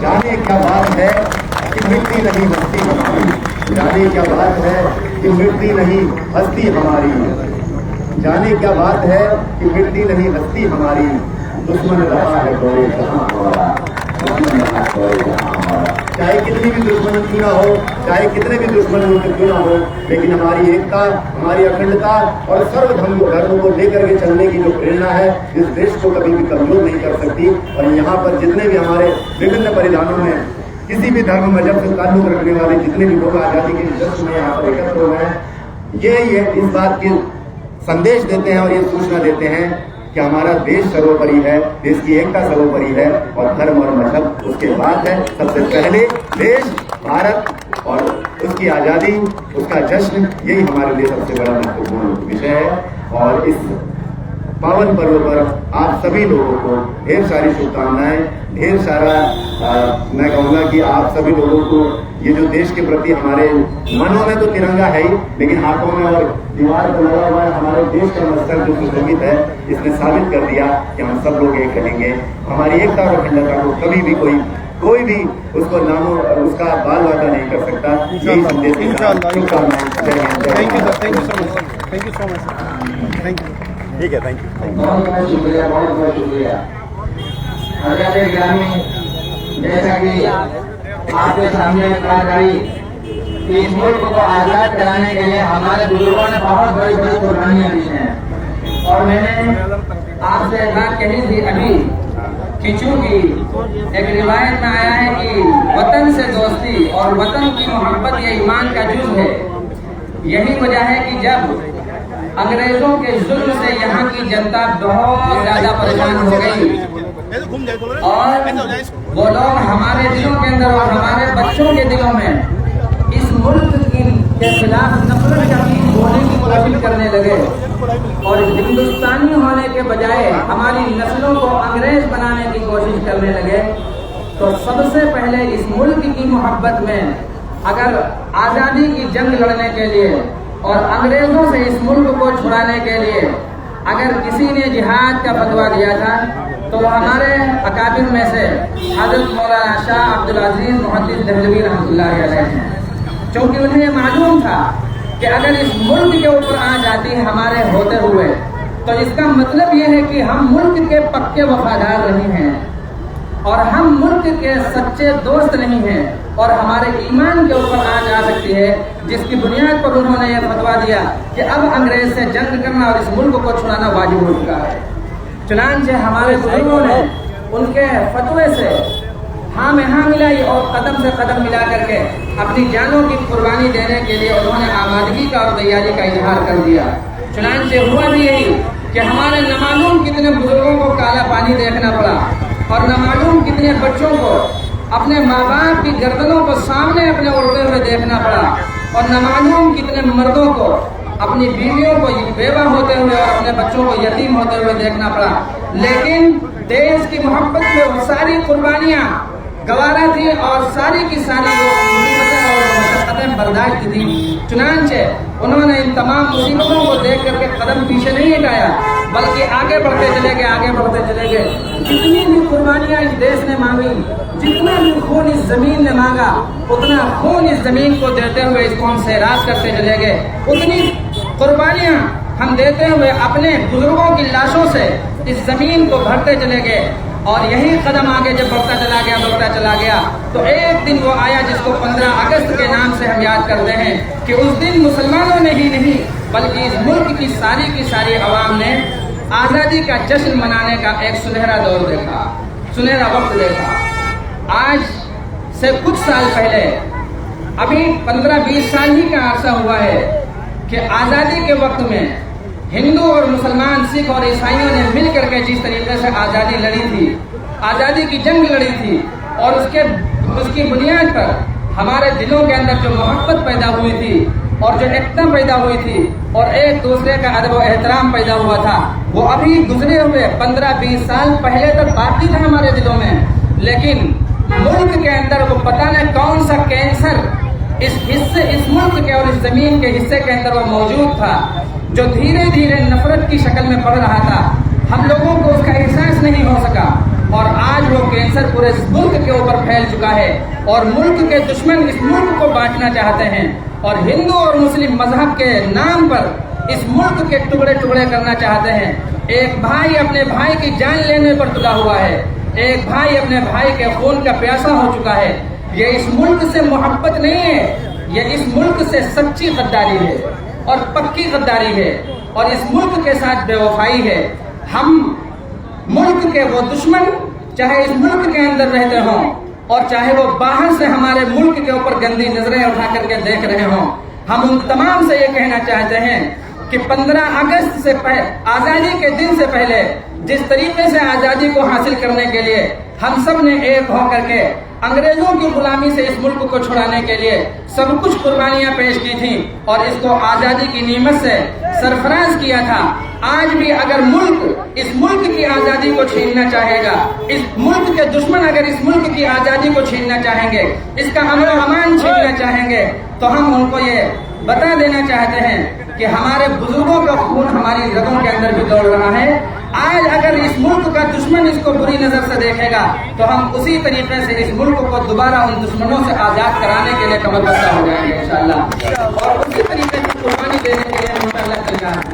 जाने क्या बात है कि मिटती नहीं हस्ती हमारी, जाने क्या बात है कि मिटती नहीं हस्ती हमारी, जाने क्या बात है कि मिटती नहीं हस्ती हमारी। दुश्मन रहा है दौरे जहां हमारा, दुश्मन रहा है दौरे जहां हमारा। चाहे कितनी भी दुश्मन क्यों ना हो, चाहे कितने भी दुश्मन क्यों ना हो, लेकिन हमारी एकता, हमारी अखंडता और सर्वधर्म धर्म को लेकर के चलने की जो प्रेरणा है, इस देश को कभी भी कमजोर नहीं कर सकती। और यहाँ पर जितने भी हमारे विभिन्न परिधानों में किसी भी धर्म मजहब से ताल्लुक रखने वाले जितने भी लोग आजादी के जश्न में यहाँ पर एकत्र हुए हैं, ये इस बात की संदेश देते हैं और ये सूचना देते हैं कि हमारा देश सर्वोपरि है, देश की एकता सर्वोपरि है और धर्म और मजहब उसके बाद है। सबसे पहले देश भारत और उसकी आज़ादी, उसका जश्न, यही हमारे लिए सबसे बड़ा महत्वपूर्ण विषय है। और इस पावन पर्व पर आप सभी लोगों को ढेर सारी शुभकामनाएं, ढेर सारा मैं कहूँगा कि आप सभी लोगों को ये जो देश के प्रति हमारे मनों में तो तिरंगा है ही, लेकिन हाथों में और दीवार पर लगा हुआ हमारे देश का मस्तक जो सुशोभित है, इसने साबित कर दिया कि हम सब लोग एक रहेंगे। हमारी एकता और अखंडता को कभी भी कोई भी उसको नामो उसका बाल वादा नहीं कर सकता। यही संदेश thank you sir, thank you so much, thank you. ठीक है, थैंक यू। बहुत बहुत शुक्रिया, बहुत बहुत शुक्रिया। आजाद ग्रामीण, जैसा कि आपके सामने कहा गई कि इस मुल्क को आजाद कराने के लिए हमारे बुजुर्गों ने बहुत बड़ी बड़ी कुर्बानियां दी हैं। और मैंने आपसे एक बात कही थी अभी कि चूंकि एक रिवायत में आया है कि वतन से दोस्ती और वतन की मोहब्बत ये ईमान का जुज़ है। यही वजह है कि जब अंग्रेजों के जुल्म से यहाँ की जनता बहुत ज्यादा परेशान हो गई और वो लोग हमारे दिलों के अंदर और हमारे बच्चों के दिलों में इस मुल्क के खिलाफ नफरत का बीज बोने की कोशिश करने लगे और हिंदुस्तानी होने के बजाय हमारी नस्लों को अंग्रेज बनाने की कोशिश करने लगे। तो सबसे पहले इस मुल्क की मोहब्बत में अगर आज़ादी की जंग लड़ने के लिए और अंग्रेजों से इस मुल्क को छुड़ाने के लिए अगर किसी ने जिहाद का फतवा दिया था तो हमारे अकाबिर में से हज़रत मौलाना शाह अब्दुल अजीज मुहद्दिस देहलवी रहमतुल्लाह अलैह हैं। क्योंकि उन्हें मालूम था कि अगर इस मुल्क के ऊपर आ जाती हमारे होते हुए तो इसका मतलब ये है कि हम मुल्क के पक्के वफादार नहीं हैं और हम मुल्क के सच्चे दोस्त नहीं हैं और हमारे ईमान के ऊपर आ जा सकती है, जिसकी बुनियाद पर उन्होंने यह फतवा दिया कि अब अंग्रेज से जंग करना और इस मुल्क को छुड़ाना वाजिब हो चुका है। चुनांचे हमारे बुजुर्गों ने उनके फतवे से हाँ में हाँ मिलाई और कदम से कदम मिला करके अपनी जानों की कुर्बानी देने के लिए उन्होंने आमादगी का और तैयारी का इजहार कर दिया। चुनांचे हुआ भी यही कि हमारे न मालूम कितने बुजुर्गों को काला पानी देखना पड़ा और न मालूम कितने बच्चों को अपने माँ बाप की गर्दनों को सामने अपने उड़ते हुए देखना पड़ा और न मालूम कितने मर्दों को अपनी बीवियों को बेवा होते हुए और अपने बच्चों को यतीम होते हुए देखना पड़ा। लेकिन देश की मोहब्बत में वो सारी कुर्बानियां गवारा थी और सारी की सारी वो मुसीबतें और मशक्क़तें बर्दाश्त थी। चुनांचे उन्होंने इन तमाम मुसीबतों को देख करके कदम पीछे नहीं हटाया बल्कि आगे बढ़ते चले गए, आगे बढ़ते चले गए। जितनी भी कुर्बानियां इस देश ने मांगी, जितना भी खून इस जमीन ने मांगा, उतना खून इस जमीन को देते हुए इसको हम सहराज करते चले गए। उतनी कुर्बानियां हम देते हुए अपने बुजुर्गों की लाशों से इस जमीन को भरते चले गए और यही कदम आगे जब बढ़ता चला गया तो एक दिन वो आया जिसको 15 अगस्त के नाम से हम याद करते हैं कि उस दिन मुसलमानों ने ही नहीं बल्कि इस मुल्क की सारी अवाम ने आज़ादी का जश्न मनाने का एक सुनहरा दौर देखा, सुनहरा वक्त देखा। आज से कुछ साल पहले, अभी 15-20 साल ही का अरसा हुआ है कि आज़ादी के वक्त में हिंदू और मुसलमान, सिख और ईसाइयों ने मिल करके जिस तरीके से आज़ादी लड़ी थी, आज़ादी की जंग लड़ी थी और उसकी बुनियाद पर हमारे दिलों के अंदर जो मोहब्बत पैदा हुई थी और जो एकता पैदा हुई थी और एक दूसरे का अदब व एहतराम पैदा हुआ था, वो अभी गुजरे हुए 15-20 साल पहले तक बाकी था हमारे दिलों में। लेकिन मुल्क के अंदर वो पता न कौन सा कैंसर इस मुल्क के और इस जमीन के हिस्से के अंदर वो मौजूद था जो धीरे धीरे नफरत की शक्ल में पड़ रहा था। हम लोगों को उसका एहसास नहीं हो सका और आज वो कैंसर पूरे मुल्क के ऊपर फैल चुका है और मुल्क के दुश्मन इस मुल्क को बांटना चाहते हैं और हिंदू और मुस्लिम मजहब के नाम पर इस मुल्क के टुकड़े टुकड़े करना चाहते हैं। एक भाई अपने भाई की जान लेने पर तुला हुआ है, एक भाई अपने भाई के खून का प्यासा हो चुका है। ये इस मुल्क से मोहब्बत नहीं है, ये इस मुल्क से सच्ची गद्दारी है और पक्की गद्दारी है और इस मुल्क के साथ बेवफाई है। हम मुल्क के वो दुश्मन चाहे इस मुल्क के अंदर रहते हों और चाहे वो बाहर से हमारे मुल्क के ऊपर गंदी नजरें उठा करके देख रहे हों, हम उन तमाम से ये कहना चाहते हैं कि 15 अगस्त से आजादी के दिन से पहले जिस तरीके से आजादी को हासिल करने के लिए हम सब ने एक होकर के अंग्रेजों की गुलामी से इस मुल्क को छुड़ाने के लिए सब कुछ कुर्बानियां पेश की थी और इसको आजादी की नीमत से सरफराज किया था। आज भी अगर मुल्क इस मुल्क की आजादी को छीनना चाहेगा, इस मुल्क के दुश्मन अगर इस मुल्क की आजादी को छीनना चाहेंगे, इसका अमन और अमान छीनना चाहेंगे, तो हम उनको ये बता देना चाहते हैं कि हमारे बुजुर्गों का खून हमारी रगों के अंदर भी दौड़ रहा है। आज अगर इस मुल्क का दुश्मन इसको बुरी नजर से देखेगा तो हम उसी तरीके से इस मुल्क को दोबारा उन दुश्मनों से आजाद कराने के लिए कमर बस्ता हो जाएंगे इंशाअल्लाह और उसी तरीके से कुर्बानी देने के लिए हम अल्लाह तैयार हैं।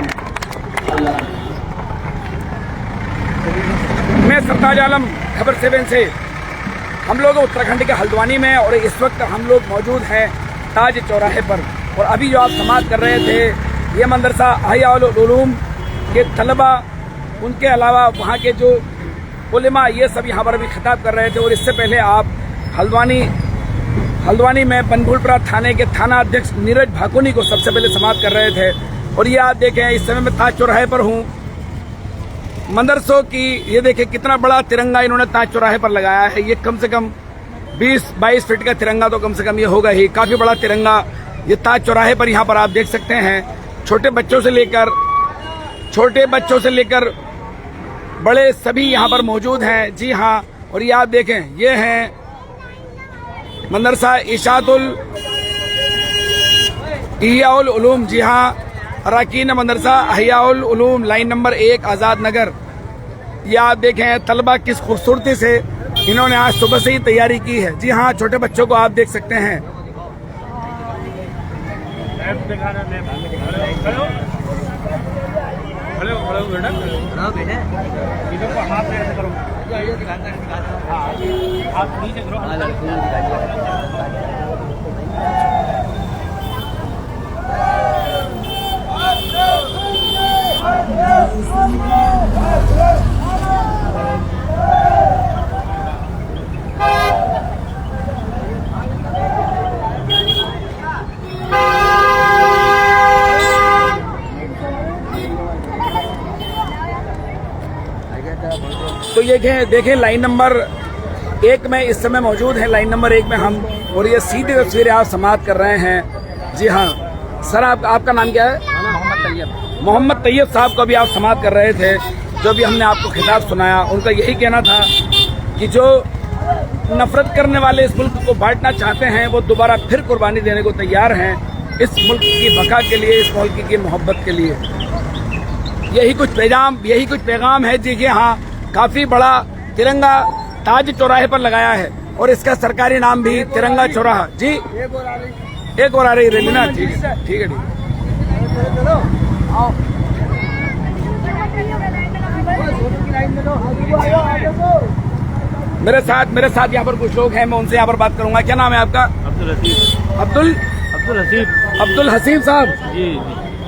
मैं सरताज आलम खबर 7 से हम लोग उत्तराखंड के हल्द्वानी में और इस वक्त हम लोग मौजूद हैं ताज चौराहे पर और अभी जो आप समाअत कर रहे थे ये मदरसा अहिया उल उलूम के तलबा, उनके अलावा वहाँ के जो उलेमा ये सब यहाँ पर अभी खिताब कर रहे थे। और इससे पहले आप हल्द्वानी में बनभूलपुरा थाने के थाना अध्यक्ष नीरज भाकुनी को सबसे पहले समाअत कर रहे थे। और ये आप देखें इस समय मैं ताज चौराहे पर हूँ मदरसों की, ये देखें कितना बड़ा तिरंगा इन्होंने ताज चौराहे पर लगाया है। ये कम से कम 20-22 फीट का तिरंगा तो कम से कम ये होगा ही, काफी बड़ा तिरंगा ये ताज चौराहे पर यहाँ पर आप देख सकते हैं। छोटे बच्चों से लेकर बड़े सभी यहाँ पर मौजूद हैं। जी हाँ, और ये आप देखें ये हैं मदरसा इशातुल अहियाउल उलूम। जी हाँ, अरकान मदरसा अहियाउल उलूम लाइन नंबर 1 आजाद नगर। ये आप देखें तलबा किस खूबसूरती से इन्होंने आज सुबह से ही तैयारी की है। जी हाँ, छोटे बच्चों को आप देख सकते हैं। तो ये देखें लाइन नंबर 1 में इस समय मौजूद है, लाइन नंबर 1 में हम, और ये सीधी तस्वीरें आप समाअत कर रहे हैं। जी हाँ सर, आपका नाम क्या है? मोहम्मद तैयब साहब को भी आप समाअत कर रहे थे, जो भी हमने आपको खिताब सुनाया। उनका यही कहना था कि जो नफरत करने वाले इस मुल्क को बांटना चाहते हैं वो दोबारा फिर कुर्बानी देने को तैयार हैं इस मुल्क की बका के लिए, इस मुल्क की मोहब्बत के लिए। यही कुछ पैगाम है। जी हाँ, काफी बड़ा तिरंगा ताज चौराहे पर लगाया है और इसका सरकारी नाम भी तिरंगा चौराहा। जी एक और आ रही रैली ना, ठीक है। मेरे साथ यहाँ पर कुछ लोग हैं, मैं उनसे यहाँ पर बात करूंगा। क्या नाम है आपका? अब्दुल हसीब साहब। जी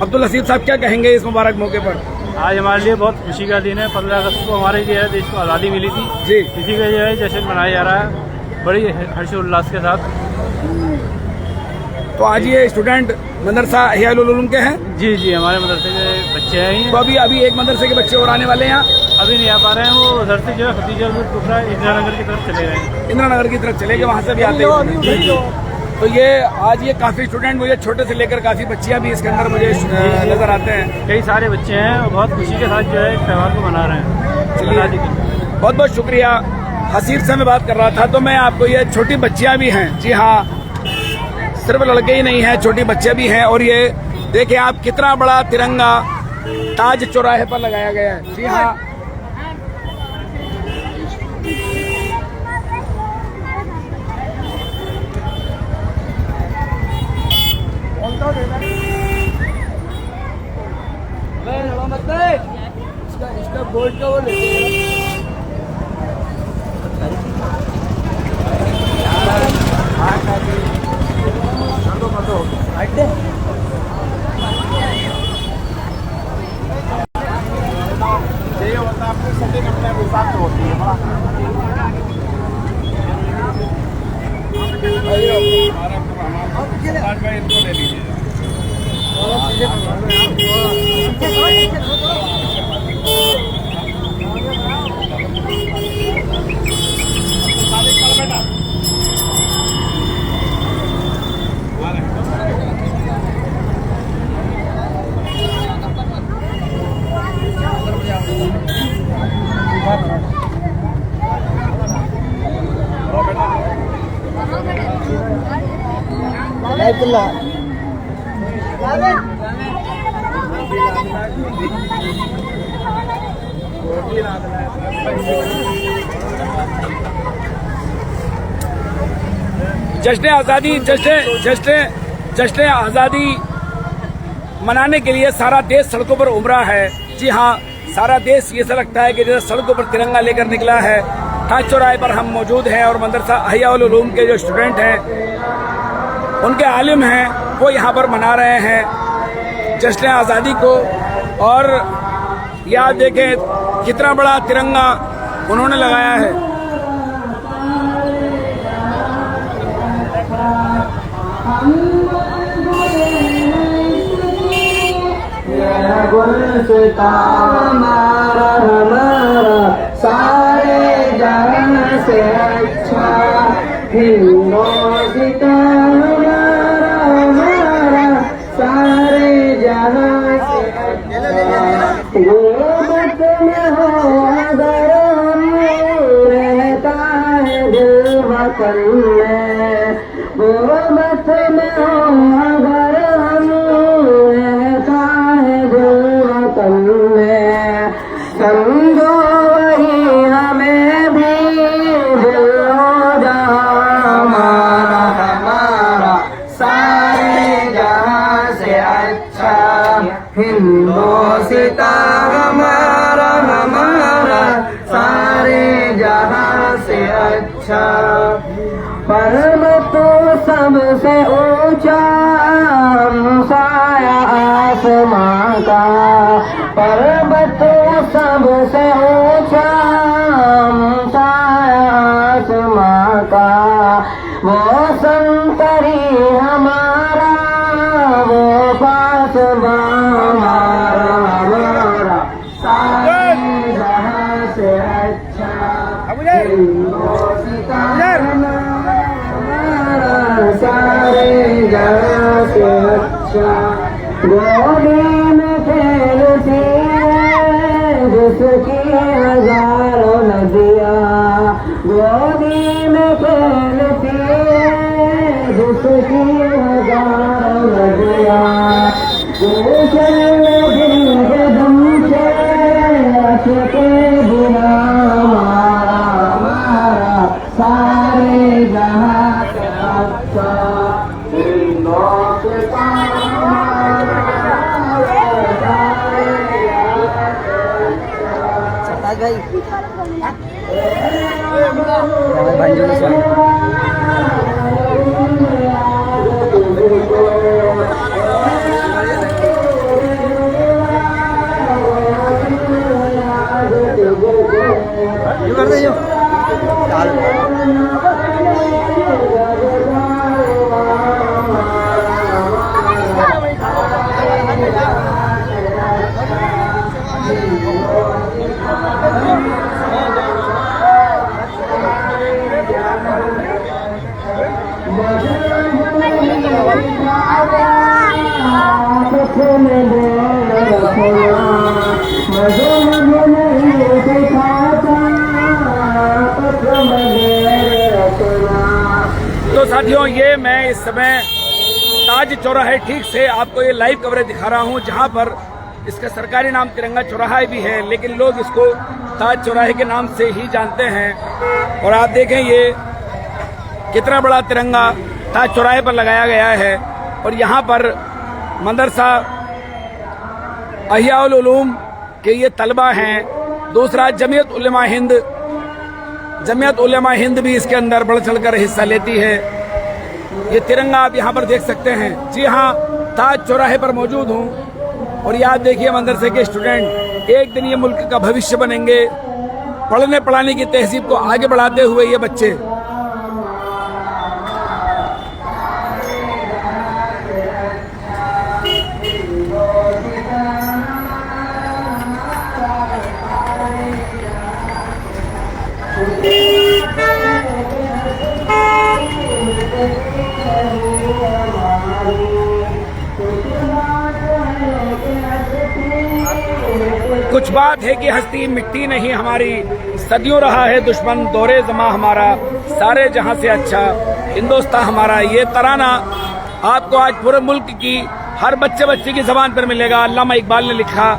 अब्दुल हसीब साहब, क्या कहेंगे इस मुबारक मौके पर? आज हमारे लिए बहुत खुशी का दिन है। 15 अगस्त को हमारे जो है देश को आज़ादी मिली थी जी, इसी का जो है जश्न मनाया जा रहा है बड़ी हर्षोल्लास के साथ। तो आज ये स्टूडेंट मदरसा अहियाउल उलूम के हैं? जी हमारे मदरसे के बच्चे हैं। तो अभी एक मदरसे के बच्चे और आने वाले हैं यहाँ? अभी नहीं आ पा रहे हैं, वो उधर से जो है खतीजा टुकड़ा इंदिरा नगर की तरफ चले गए। इंदिरा नगर की तरफ चले गए, वहाँ से भी आते हैं। तो ये आज ये काफी स्टूडेंट, मुझे छोटे से लेकर काफी बच्चियां भी इसके अंदर मुझे नजर आते हैं। कई सारे बच्चे हैं और बहुत खुशी के साथ जो है त्यौहार को मना रहे हैं। चलिए, बहुत बहुत शुक्रिया। हसीब से मैं बात कर रहा था, तो मैं आपको ये छोटी बच्चियां भी हैं। जी हाँ, सिर्फ लड़के ही नहीं हैं, छोटी बच्चे भी हैं। और ये देखिए आप, कितना बड़ा तिरंगा ताज चौराहे पर लगाया गया है। जी हाँ, जश्न आज़ादी मनाने के लिए सारा देश सड़कों पर उमड़ा है। जी हाँ, सारा देश ये सा लगता है कि जैसे सड़कों पर तिरंगा लेकर निकला है। ताज चौराहे पर हम मौजूद हैं और मदरसा अहिया उल उलूम के जो स्टूडेंट हैं, उनके आलिम हैं, वो यहाँ पर मना रहे हैं जश्न आज़ादी को। और ये आप देखें कितना बड़ा तिरंगा उन्होंने लगाया है। गुलसिता हमारा हमारा सारे जहां से अच्छा, हिंदोस्तान हमारा हमारा सारे जहां से अच्छा। गुर्बत में हो अगर हम रहता है दिल वतन में, गुर्बत में हो अगर हम रहता है दिल वतन में, समझो वही हमें भी दिल हो जहां हमारा हमारा सारे जहां से अच्छा, हिंदोस्तान हमारा हमारा सारे जहां से अच्छा। पर्वत सबसे ऊंचा साया आसमां का, पर्वत सबसे ऊंचा साया आसमां का, वो संतरी हमारा वो पासबा हमारा हमारा सारे जहां से अच्छा, सारे जहां से अच्छा। गोदी में खेलती है जिसकी हजारों नदियाँ, गोदी में खेलती है जिसकी हजारों नदियाँ, गुलशन दिल के दम से अटके बिना हमारा हमारा सारे जहां से अच्छा, हिंदोस्तान हमारा सारे तो साथियों, ये मैं इस समय ताज चौराहे ठीक से आपको ये लाइव कवरेज दिखा रहा हूँ, जहाँ पर इसका सरकारी नाम तिरंगा चौराहा भी है, लेकिन लोग इसको ताज चौराहे के नाम से ही जानते हैं। और आप देखें ये कितना बड़ा तिरंगा ताज चौराहे पर लगाया गया है। और यहाँ पर मदरसा अहिया उल उलूम के ये तलबा हैं दूसरा जमीयत उलेमा हिंद भी इसके अंदर बढ़ चढ़कर हिस्सा लेती है। ये तिरंगा आप यहाँ पर देख सकते हैं। जी हाँ, ताज चौराहे पर मौजूद हूँ और ये आप देखिए मदरसे के स्टूडेंट एक दिन ये मुल्क का भविष्य बनेंगे। पढ़ने पढ़ाने की तहजीब को आगे बढ़ाते हुए ये बच्चे कुछ बात है कि हस्ती मिट्टी नहीं हमारी, सदियों रहा है दुश्मन दौरे जमा हमारा, सारे जहां से अच्छा हिंदुस्तान हमारा। ये तराना आपको आज पूरे मुल्क की हर बच्चे बच्चे की जबान पर मिलेगा। अल्लामा इकबाल ने लिखा।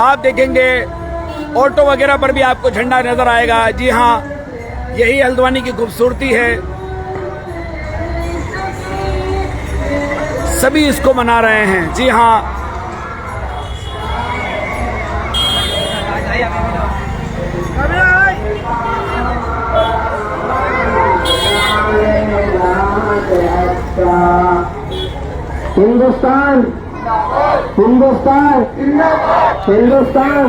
आप देखेंगे ऑटो वगैरह पर भी आपको झंडा नजर आएगा। जी हाँ, यही हल्द्वानी की खूबसूरती है। सभी इसको मना रहे हैं। जी हाँ, हिंदुस्तान हिंदुस्तान हिंदुस्तान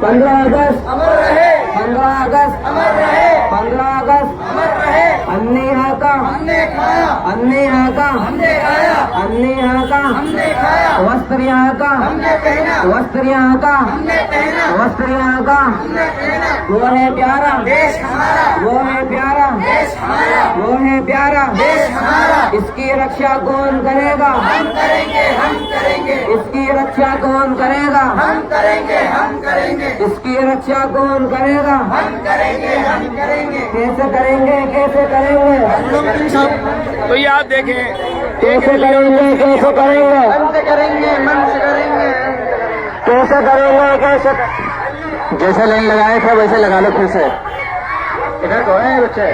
15 अगस्त अमर रहे, 15 अगस्त अमर रहे, 15 अगस्त अमर रहे। अन्ने यहाँ का हमने खाया, अन्ने यहाँ का हमने खाया, अन्ने यहाँ का हमने खाया। वस्त्र यहाँ का हमने पहना, वस्त्र यहाँ का हमने पहना, वस्त्र यहाँ का हमने पहना। वो है प्यारा देश हमारा, वो है प्यारा देश हमारा, वो है प्यारा देश हमारा। इसकी रक्षा कौन करेगा? हम करेंगे, हम करेंगे। इसकी रक्षा कौन करेगा? हम करेंगे, हम करेंगे। इसकी रक्षा कौन करेगा? हम करेंगे, हम करेंगे। कैसे करेंगे, कैसे करेंगे? तो ये आप देखें, कैसे करेंगे, कैसे करेंगे? मन से करेंगे, मन से करेंगे। कैसे करेंगे, कैसे? जैसे लाइन लगाए थे वैसे लगा लो फिर से। इधर कौन है बच्चे?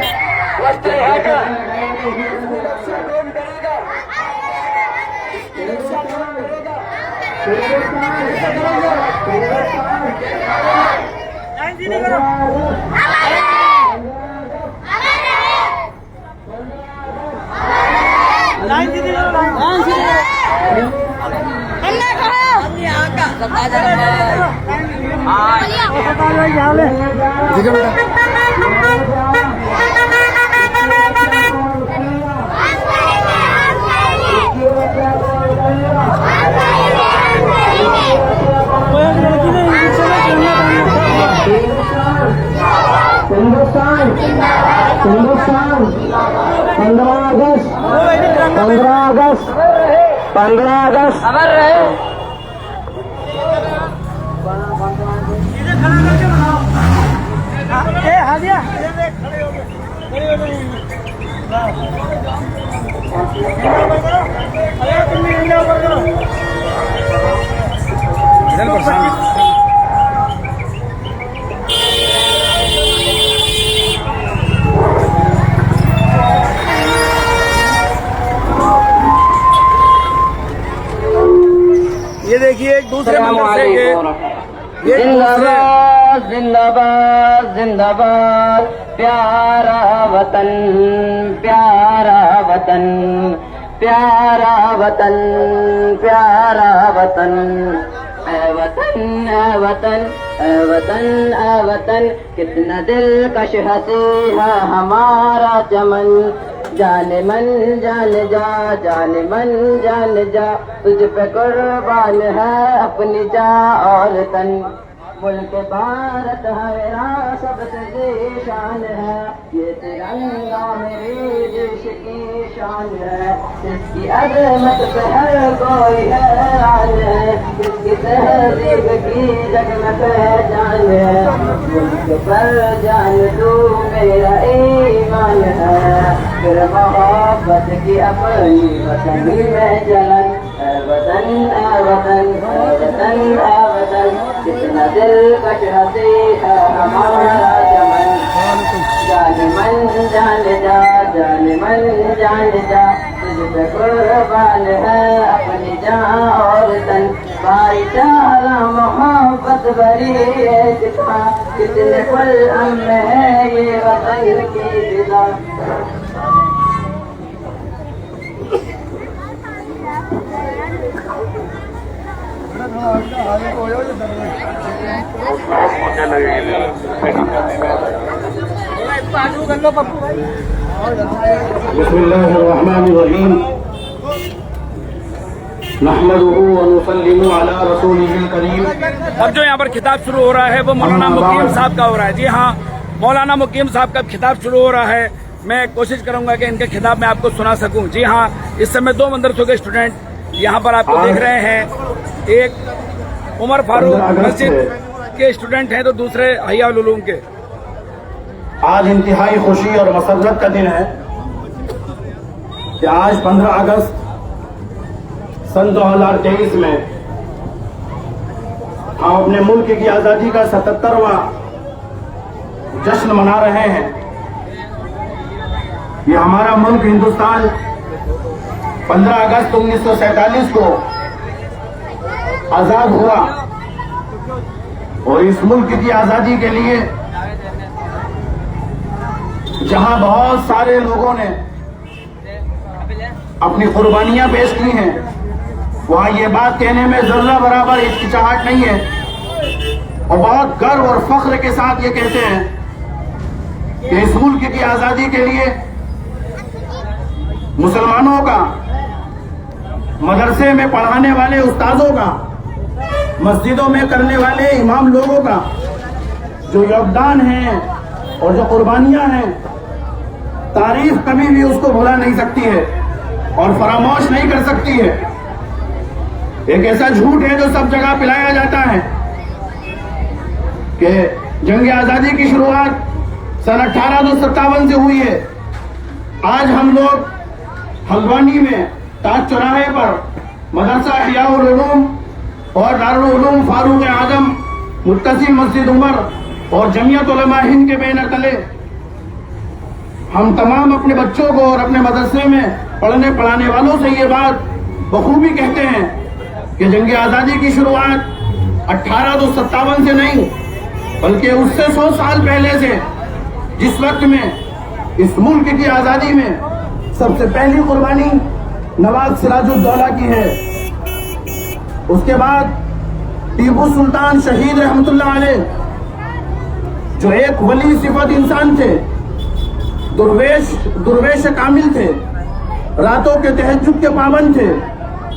हमने कहा हम यहाँ का ठीक है बेटा। हिंदुस्तान हिंदुस्तान 15 अगस्त 15 अगस्त 15 अगस्त अमर रहे। ये देखिए एक दूसरे मदरसे के जिंदाबाद जिंदाबाद जिंदाबाद। प्यारा वतन प्यारा वतन प्यारा वतन प्यारा वतन। ऐ वतन ऐ वतन ऐ वतन ऐ वतन, कितना दिलकश हंसी है हमारा चमन। जाने मन जान जा जाने मन जान जा, तुझ पे कुर्बान है अपनी जा और तन। मुल्क भारत मेरा सबसे शान है, ये तिरंगा मेरे देश की शान है, इसकी अजमत पे हर कोई हैरान है, इसकी तहजीब की जगमग पहचान है, मुल्क पर जान दो मेरा ईमान है, फिर मोहब्बत की अपनी वतन में जलन, वतन वतन वतन वतन, कितना दिलकश हंसी है हमारा चमन, जान मन जान जा, जान मन जान जा, तुझ पे कुर्बान है अपनी जान और तन, भाईचारा मोहब्बत भरी एकता, कितने पल में है ये वतन की फिजा। बिस्मिल्लाहिर्रहमानिर्रहीम, नहमदुहु व नुसल्लिमु अला रसूलिहिल करीम। अब जो यहाँ पर खिताब शुरू हो रहा है वो मौलाना मुकीम साहब का हो रहा है। जी हाँ, मौलाना मुकीम साहब का खिताब शुरू हो रहा है। मैं कोशिश करूंगा कि इनके खिताब में आपको सुना सकूं। जी हाँ, इस समय 2 मदरसों के स्टूडेंट यहाँ पर आपको देख रहे हैं। एक उमर फारूक मस्जिद के स्टूडेंट हैं तो दूसरे हया उल उलूम के। आज इंतहाई खुशी और मसरत का दिन है कि आज 15 अगस्त सन 2023 में हम अपने मुल्क की आजादी का 77वां जश्न मना रहे हैं। ये हमारा मुल्क हिंदुस्तान 15 अगस्त 1947 को आजाद हुआ और इस मुल्क की आजादी के लिए जहां बहुत सारे लोगों ने अपनी कुर्बानियां पेश की हैं, वहां ये बात कहने में जर्रा बराबर हिचकिचाहट नहीं है और बहुत गर्व और फख्र के साथ ये कहते हैं कि इस मुल्क की आजादी के लिए मुसलमानों का, मदरसे में पढ़ाने वाले उस्तादों का, मस्जिदों में करने वाले इमाम लोगों का जो योगदान है और जो कुर्बानियां हैं, तारीफ कभी भी उसको भुला नहीं सकती है और फरामोश नहीं कर सकती है। एक ऐसा झूठ है जो सब जगह पिलाया जाता है कि जंग आजादी की शुरुआत सन 1857 से हुई है। आज हम लोग हल्द्वानी में ताज चौराहे पर मदरसा हया उल उलूम और दारुल उलूम फारूक आजम मुत्तसिम मस्जिद उमर और जमीयत उलमा हिंद के बैनर तले हम तमाम अपने बच्चों को और अपने मदरसे में पढ़ने पढ़ाने वालों से ये बात बखूबी कहते हैं कि जंग आजादी की शुरुआत 1857 से नहीं बल्कि उससे 100 साल पहले से, जिस वक्त में इस मुल्क की आजादी में सबसे पहली कुर्बानी नवाब सिराजुद्दौला की है। उसके बाद टीपू सुल्तान शहीद रहमतुल्लाह अलैह, जो एक वली सिफत इंसान थे, दुर्वेश कामिल थे, रातों के तहज्जुद के पाबंद थे,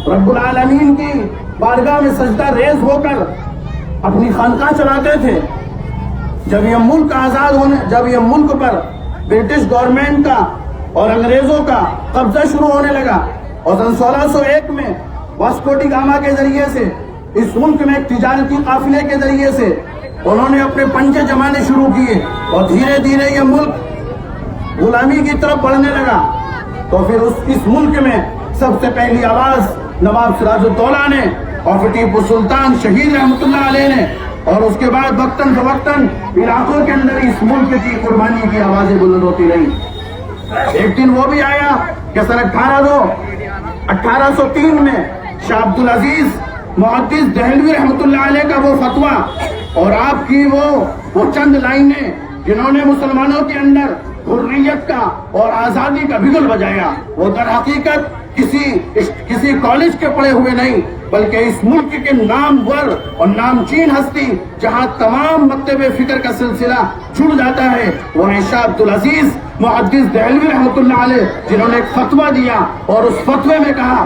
रब्बुल आलमीन की बारगाह में सजदा रेज होकर अपनी खानकाह चलाते थे। जब यह मुल्क आजाद होने, जब यह मुल्क पर ब्रिटिश गवर्नमेंट का और अंग्रेजों का कब्जा शुरू होने लगा और सन 1601 में वास्को डी गामा के जरिए से इस मुल्क में एक तिजारती काफिले के जरिए से उन्होंने अपने पंजे जमाने शुरू किए और धीरे धीरे यह मुल्क गुलामी की तरफ बढ़ने लगा। तो फिर इस मुल्क में सबसे पहली आवाज नवाब सिराजुद्दौला ने और फिर टीपू सुल्तान शहीद रहमतुल्लाह अलैह ने, और उसके बाद वक्तन फवक्तन इलाकों के अंदर इस मुल्क की कुर्बानी की आवाजें बुलंद होती रही। एक दिन वो भी आया कि सन 1803 में शाह अब्दुल अजीज मुहद्दिस दहलवी रहमतुल्लाह अलैह का वो फतवा और आपकी वो चंद लाइनें जिन्होंने मुसलमानों के अंदर हुर्रियत का और आजादी का बिगुल बजाया, वो दर हकीकत किसी कॉलेज के पढ़े हुए नहीं बल्कि इस मुल्क के नामवर और नामचीन हस्ती जहां तमाम मकतबे फिक्र का सिलसिला जुड़ जाता है, वो है शाह अब्दुल अजीज मुहद्दिस दहलवी रहमतुल्लाह अलैह, जिन्होंने एक फतवा दिया और उस फतवे में कहा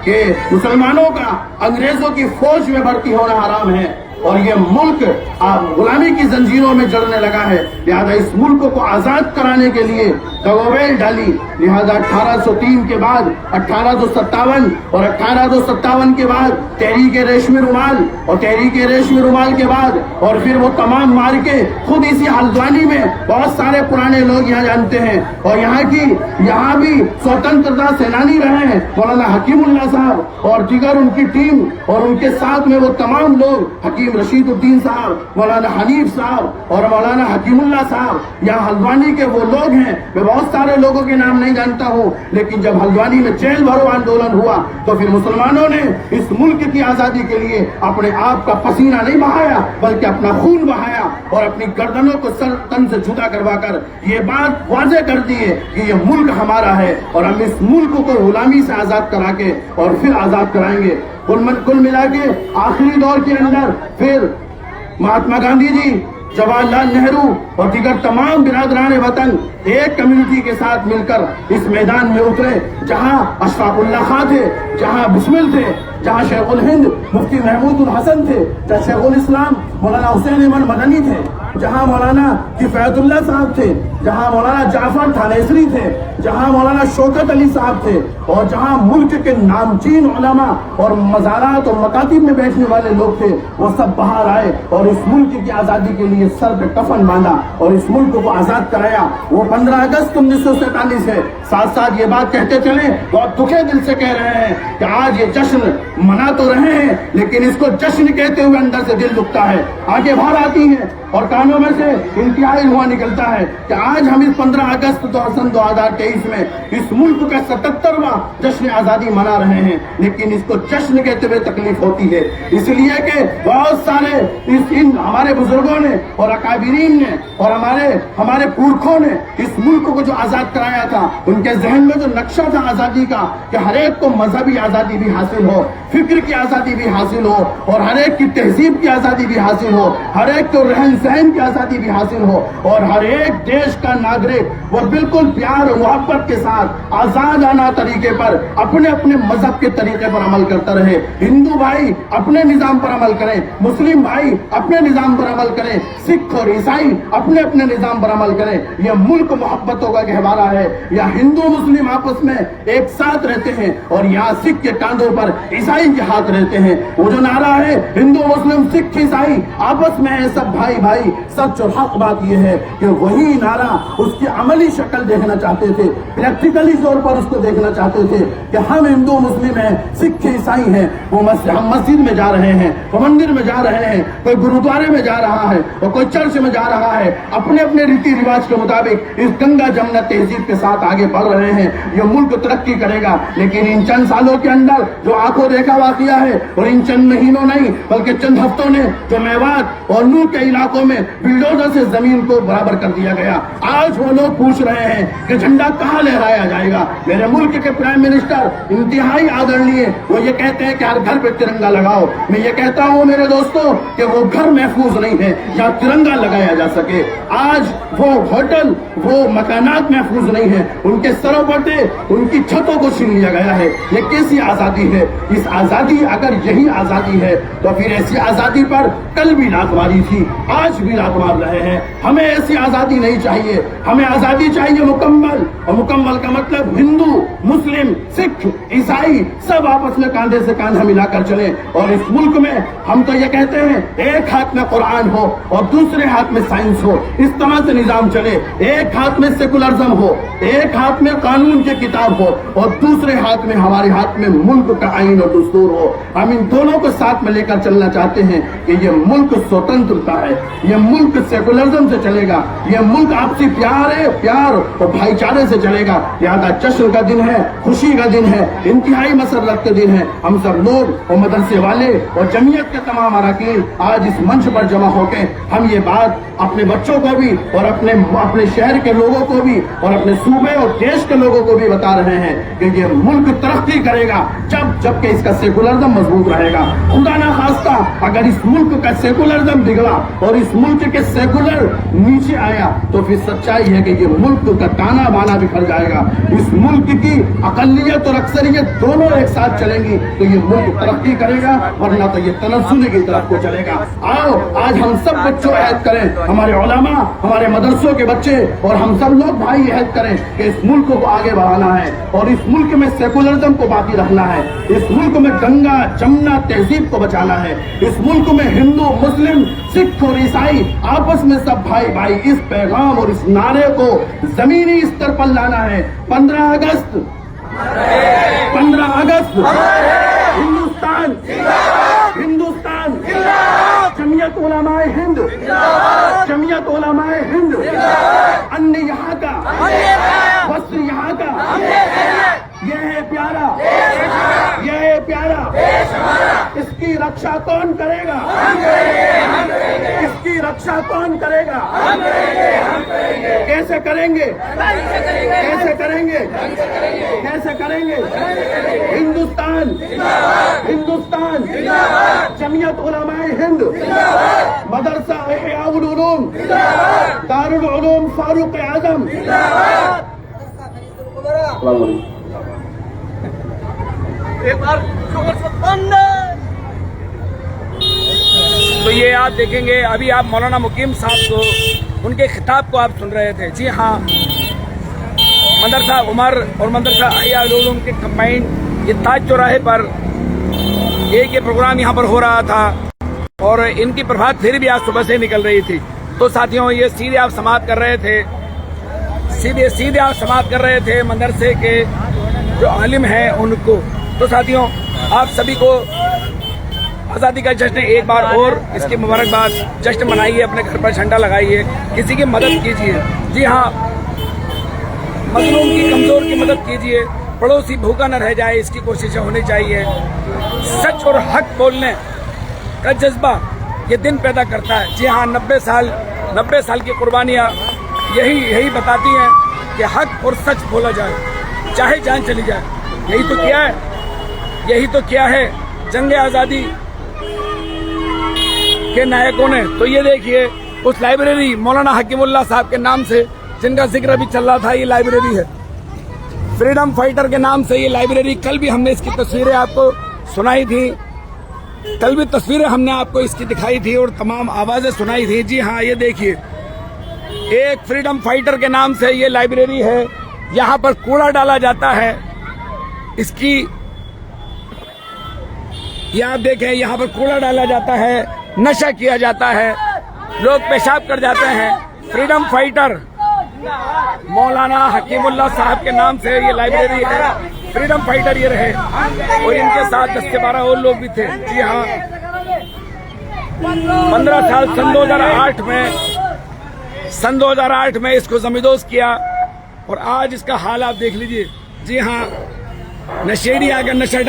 कि मुसलमानों का अंग्रेजों की फौज में भर्ती होना हराम है और ये मुल्क गुलामी की जंजीरों में जड़ने लगा है। लिहाजा इस मुल्क को आजाद कराने के लिए दगोबेल डाली। लिहाजा 1803 के बाद 1857 और 1857 के बाद तहरीक रेशमी रुमाल और तहरीक रेशमी रुमाल के बाद और फिर वो तमाम मार के खुद इसी हल्द्वानी में बहुत सारे पुराने लोग यहाँ जानते हैं और यहाँ भी स्वतंत्रता सेनानी रहे हैं मौलाना हकीमुल्लाह साहब और दिगर उनकी टीम और उनके साथ में वो तमाम लोग हकीम रशीदुद्दीन साहब, मौलाना हनीफ साहब और मौलाना हकीमुल्लाह साहब, यहाँ हल्द्वानी के वो लोग हैं। मैं बहुत सारे लोगों के नाम नहीं जानता हूँ, लेकिन जब हल्द्वानी में जेल भरो आंदोलन हुआ तो फिर मुसलमानों ने इस मुल्क की आजादी के लिए अपने आप का पसीना नहीं बहाया बल्कि अपना खून बहाया और अपनी गर्दनों को सर तन से जुदा करवाकर ये बात वाजे कर दी है कि ये मुल्क हमारा है और हम इस मुल्क को गुलामी से आजाद करा के और फिर आजाद कराएंगे। कुल मिला के आखिरी दौर के अंदर फिर महात्मा गांधी जी, जवाहरलाल नेहरू और दीगर तमाम बिरादरान वतन एक कम्युनिटी के साथ मिलकर इस मैदान में उतरे, जहां अशफाकुल्लाह खां थे, जहां बिस्मिल थे, जहां शेखुल हिंद मुफ्ती महमूद हसन थे, जहां शेखुल इस्लाम मौलाना हुसैन अहमद मदनी थे, जहां मौलाना किफायतुल्लाह साहब थे, जहां मौलाना जाफर थानेसरी थे, जहां मौलाना शौकत अली साहब थे और जहां मुल्क के नामचीन उलमा और मज़ारात और मकातिब में बैठने वाले लोग थे, वो सब बाहर आए और इस मुल्क की आजादी के लिए सर पे कफन बांधा और इस मुल्क को आजाद कराया। वो 15 अगस्त 1947 है। साथ साथ ये बात कहते चले, बहुत दुखे दिल से कह रहे हैं कि आज ये जश्न मना तो रहे हैं लेकिन इसको जश्न कहते हुए अंदर से दिल दुखता है, आगे बाहर आती है और कानों में से इंतहाई हुआ निकलता है कि आज हम इस 15 अगस्त 2023 में इस मुल्क का 77वां जश्न आजादी मना रहे हैं, लेकिन इसको जश्न कहते हुए तकलीफ होती है, इसलिए कि बहुत सारे हमारे बुजुर्गों ने और अकाबिरीन ने और हमारे पुरखों ने इस मुल्क को जो आजाद कराया था, उनके जहन में जो नक्शा था आजादी का कि हर एक को मजहबी आजादी भी हासिल हो, फिक्र की आजादी भी हासिल हो और हर एक की तहजीब की आजादी भी हासिल हो, हर एक को रहन सहन की आजादी भी हासिल हो और हर एक देश का नागरिक वो बिल्कुल प्यार और मोहब्बत के साथ आजादाना तरीके पर अपने अपने मजहब के तरीके पर अमल करता रहे। हिंदू भाई अपने निजाम पर अमल करें, मुस्लिम भाई अपने निजाम पर अमल करें, सिख और ईसाई अपने अपने निजाम पर अमल करें। यह मुल्क मोहब्बतों का गहवारा है। यहाँ हिंदू मुस्लिम आपस में एक साथ रहते हैं और यहाँ सिख के कांधों पर ईसाई के हाथ रहते हैं। वो जो नारा है हिंदू मुस्लिम सिख ईसाई आपस में है सब भाई भाई, सच और हक बात यह है कि वही नारा उसकी अमली शक्ल देखना चाहते थे, प्रैक्टिकली तौर पर उसको देखना चाहते थे कि हम हिंदू मुस्लिम हैं, सिख ईसाई हैं, हम मस्जिद में जा रहे हैं, वो मंदिर में जा रहे हैं, कोई गुरुद्वारे में जा रहा है और कोई चर्च में जा रहा है, अपने अपने रीति रिवाज के मुताबिक इस गंगा जमुना तहजीब के साथ आगे बढ़ रहे हैं। ये मुल्क तरक्की करेगा, लेकिन इन चंद सालों के अंदर जो आंखों देखा वाकया है और इन चंद महीनों नहीं बल्कि चंद हफ्तों ने जो मेवात और नूर के इलाकों में बिल्डोजर से जमीन को बराबर कर दिया गया। आज वो लोग पूछ रहे हैं कि झंडा कहाँ लहराया जाएगा। मेरे मुल्क के प्राइम मिनिस्टर इंतहाई आदरणीय, वो ये कहते हैं कि हर घर पे तिरंगा लगाओ। मैं ये कहता हूँ मेरे दोस्तों कि वो घर महफूज नहीं है जहाँ तिरंगा लगाया जा सके। आज वो होटल, वो मकानात महफूज नहीं है, उनके सरों पर उनकी छतों को छीन लिया गया है। ये कैसी आजादी है? इस आजादी, अगर यही आजादी है तो फिर ऐसी आजादी पर कल भी लात मारी थी, आज भी लात मार रहे हैं। हमें ऐसी आजादी नहीं चाहिए, हमें आजादी चाहिए मुकम्मल, और मुकम्मल का मतलब हिंदू मुस्लिम सिख ईसाई सब आपस में कांधे से कांधा मिलाकर चले। और इस मुल्क में हम तो ये कहते हैं एक हाथ में कुरान हो और दूसरे हाथ में साइंस हो, इस तरह से निजाम चले। एक हाथ में सेकुलरिज्म हो, एक हाथ में कानून की किताब हो और दूसरे हाथ में हमारे हाथ में मुल्क का आईन और दस्तूर हो। हम इन दोनों को साथ में लेकर चलना चाहते हैं कि ये मुल्क स्वतंत्रता है, ये मुल्क सेकुलरिज्म से चलेगा, ये मुल्क आपसी प्यार और भाईचारे से चलेगा। लिहाजा जश्न का दिन है, खुशी का दिन है, इंतहाई मसरत का दिन है। हम सब लोग और मदरसे वाले और जमीयत के तमाम अरकान आज इस मंच पर जमा होकर हम ये बात अपने बच्चों को भी और अपने शहर के लोगों को भी और अपने सूबे और देश के लोगों को भी बता रहे हैं कि ये मुल्क तरक्की करेगा जबकि इसका सेकुलरिज्म मजबूत रहेगा। खुदा ना खास्ता अगर इस मुल्क का सेकुलरिज्म बिगड़ा और इस मुल्क मुल्क के सेकुलर नीचे आया तो फिर सच्चाई है कि ये मुल्क का ताना बाना बिखर जाएगा। इस मुल्क की अकलियत और अक्सरियत दोनों एक साथ चलेंगी तो ये मुल्क तरक्की करेगा, वरना तो ये तनज़्ज़ुल की तरफ को चलेगा। आओ आज हम सब बच्चों अहद करें, हमारे उलमा, हमारे मदरसों के बच्चे और हम सब लोग भाई अहद करें कि इस मुल्क को आगे बढ़ाना है और इस मुल्क में सेकुलरिज्म को बाकी रखना है। इस मुल्क में गंगा जमुना तहजीब को बचाना है। इस मुल्क में हिंदू मुस्लिम सिख और ईसाई आपस में सब भाई भाई, इस पैगाम और इस नारे को जमीनी स्तर पर लाना है। 15 अगस्त हिंदुस्तान हिंदुस्तान जमीयत उलमाए हिंद, जमीयत उलमाए हिंद, अन्न यहाँ का, वस्त्र यहाँ का, यह है प्यारा, यह है प्यारा। इसकी रक्षा कौन करेगा? इसकी रक्षा कौन करेगा? कैसे करेंगे? कैसे करेंगे? कैसे करेंगे? हिंदुस्तान हिंदुस्तान जमीयत उलमाए हिंद, मदरसा इहयाउल उलूम, दारुल उलूम फारूक आजम। एक बार तो ये आप देखेंगे, अभी आप मौलाना मुकीम साहब को उनके खिताब को आप सुन रहे थे। जी हाँ, मदरसा उमर और मदरसा इहयाउल उलूम के कंबाइंड ये ताज चौराहे पर एक ये प्रोग्राम यहाँ पर हो रहा था और इनकी प्रभात फेरी भी आज सुबह से निकल रही थी। तो साथियों, ये सीधे आप समाअत कर रहे थे, सीधे आप समाअत कर रहे थे मदरसे के जो आलिम हैं उनको। तो साथियों, आप सभी को आज़ादी का जश्न एक बार और इसकी मुबारकबाद। जश्न मनाइए, अपने घर पर झंडा लगाइए, किसी की मदद कीजिए। जी हाँ, मजलूम की, कमजोर की मदद कीजिए, पड़ोसी भूखा न रह जाए, इसकी कोशिशें होनी चाहिए। सच और हक बोलने का जज्बा ये दिन पैदा करता है। जी हाँ, 90 साल की कुर्बानियाँ यही बताती हैं कि हक और सच बोला जाए, चाहे जान चली जाए। यही तो किया है जंग आज़ादी के नायकों ने। तो ये देखिए, उस लाइब्रेरी मौलाना हकीमुल्लाह साहब के नाम से जिनका जिक्र अभी चल रहा था, ये लाइब्रेरी है फ्रीडम फाइटर के नाम से। ये लाइब्रेरी, कल भी हमने इसकी तस्वीरें आपको सुनाई थी, कल भी तस्वीरें हमने आपको इसकी दिखाई थी और तमाम आवाजें सुनाई थी। जी हाँ, ये देखिए, एक फ्रीडम फाइटर के नाम से ये लाइब्रेरी है। यहाँ पर कूड़ा डाला जाता है, इसकी ये आप देखें, यहाँ पर कूड़ा डाला जाता है, नशा किया जाता है, लोग पेशाब कर जाते हैं। फ्रीडम फाइटर मौलाना हकीमुल्लाह साहब के नाम से ये लाइब्रेरी है। फ्रीडम फाइटर ये रहे और इनके साथ 10 से 12 और लोग भी थे। जी हाँ, 15 साल सन 2008 में इसको जमींदोज किया और आज इसका हाल आप देख लीजिए। जी हाँ, नशेड़ी आकर नशा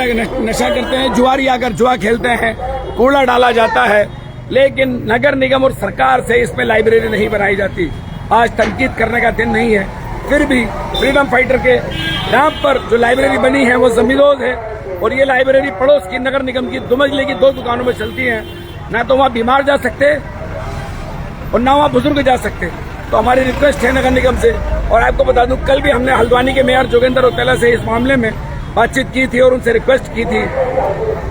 करते हैं, जुआरी आकर जुआ खेलते हैं, कूड़ा डाला जाता है, लेकिन नगर निगम और सरकार से इसमें लाइब्रेरी नहीं बनाई जाती। आज तनकीद करने का दिन नहीं है, फिर भी फ्रीडम फाइटर के नाम पर जो लाइब्रेरी बनी है वो जमींदोज है। और ये लाइब्रेरी पड़ोस की नगर निगम की दुमजले की 2 दुकानों में चलती है। ना तो वहाँ बीमार जा सकते और ना वहाँ बुजुर्ग जा सकते। तो हमारी रिक्वेस्ट है नगर निगम से। और आपको बता दूं, कल भी हमने हल्द्वानी के मेयर जोगेंद्र रौतेला से इस मामले में बातचीत की थी और उनसे रिक्वेस्ट की थी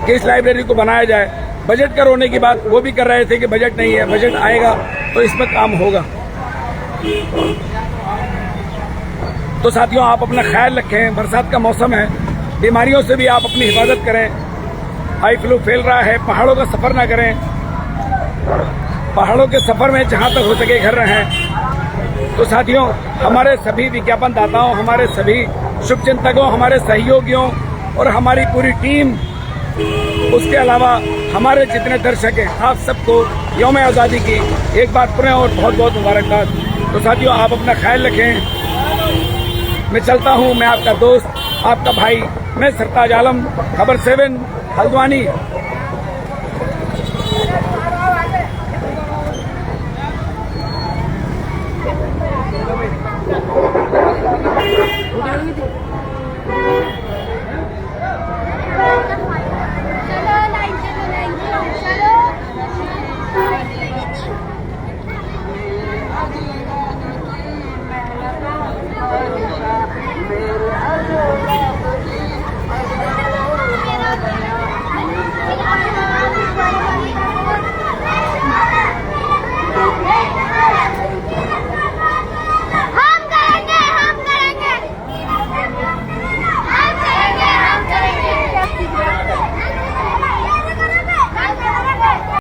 कि इस लाइब्रेरी को बनाया जाए। बजट का रोने की बात वो भी कर रहे थे कि बजट नहीं है, बजट आएगा तो इसमें काम होगा। तो साथियों, आप अपना ख्याल रखें, बरसात का मौसम है, बीमारियों से भी आप अपनी हिफाजत करें। हाई फ्लू फैल रहा है, पहाड़ों का सफर ना करें, पहाड़ों के सफर में जहां तक हो सके घर रहें। तो साथियों, हमारे सभी विज्ञापन दाताओं, हमारे सभी शुभचिंतकों, हमारे सहयोगियों और हमारी पूरी टीम, उसके अलावा हमारे जितने दर्शक हैं, आप सबको यौम आज़ादी की एक बार पुनः और बहुत बहुत मुबारकबाद। तो साथियों, आप अपना ख्याल रखें। मैं चलता हूं, मैं आपका दोस्त, आपका भाई, मैं सरताज आलम, खबर 7 हल्द्वानी।